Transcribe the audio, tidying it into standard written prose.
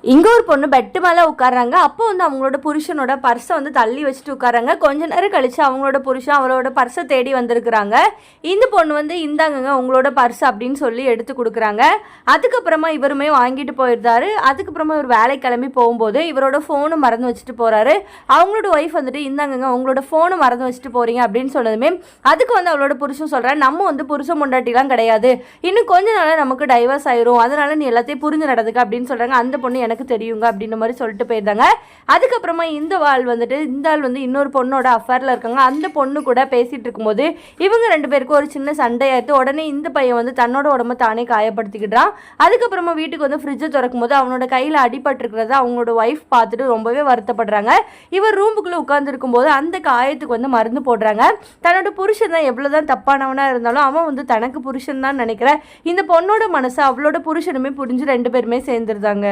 இங்கே ஒரு பொண்ணு பெட்டு மேலே உட்காராங்க. அப்போ வந்து அவங்களோட புருஷனோட பர்ஸை வந்து தள்ளி வச்சுட்டு உட்காராங்க. கொஞ்ச நேரம் கழிச்சு அவங்களோட புருஷன் அவளோட பர்ஸை தேடி வந்திருக்கிறாங்க. இந்த பொண்ணு வந்து இந்தாங்கங்க உங்களோட பர்ஸ் அப்படின்னு சொல்லி எடுத்து கொடுக்குறாங்க. அதுக்கப்புறமா இவருமே வாங்கிட்டு போயிருந்தாரு. அதுக்கப்புறமா இவர் வேலை கிளம்பி போகும்போது இவரோட ஃபோனை மறந்து வச்சுட்டு போகிறாரு. அவங்களோட ஒய்ஃப் வந்துட்டு இந்தாங்கங்க உங்களோட ஃபோனை மறந்து வச்சுட்டு போகிறீங்க அப்படின்னு சொன்னதுமே அதுக்கு வந்து அவளோட புருஷன் சொல்கிறார், நம்ம வந்து புருஷன் பொண்டாட்டிலாம் கிடையாது, இன்னும் கொஞ்ச நாள் நமக்கு டைவர்ஸ் ஆயிரும், அதனால நீ எல்லாத்தையும் புரிஞ்சு நடந்துக்க அப்படின்னு சொல்கிறாங்க. அந்த பொண்ணு எனக்கு தெரியுங்க அப்படின்ற மாதிரி சொல்லிட்டு போயிருந்தாங்க. அதுக்கப்புறமா இந்த ஆள் வந்து இன்னொரு பொண்ணோட அஃபேரில் இருக்காங்க. அந்த பொண்ணு கூட பேசிகிட்டு இருக்கும்போது இவங்க 2 பேருக்கும் ஒரு சின்ன சண்டையாயிடுத்து. உடனே இந்த பையன் வந்து தன்னோட உடம்பை தானே காயப்படுத்திக்கிட்டான். அதுக்கப்புறமா வீட்டுக்கு வந்து ஃப்ரிட்ஜை திறக்கும் போது அவனோட கையில் அடிபட்டிருக்கிறத அவங்களோட ஒய்ஃப் பார்த்துட்டு ரொம்பவே வருத்தப்படுறாங்க. இவர் ரூமுக்குள்ளே உட்காந்துருக்கும் போது அந்த காயத்துக்கு வந்து மருந்து போடுறாங்க. தன்னோட புருஷன் தான் எவ்வளோதான் தப்பானவனாக இருந்தாலும் அவன் வந்து தனக்கு புருஷன் தான் நினைக்கிற இந்த பொண்ணோட மனசை அவளோட புருஷனுமே புரிஞ்சு 2 பேருமே சேர்ந்துருந்தாங்க.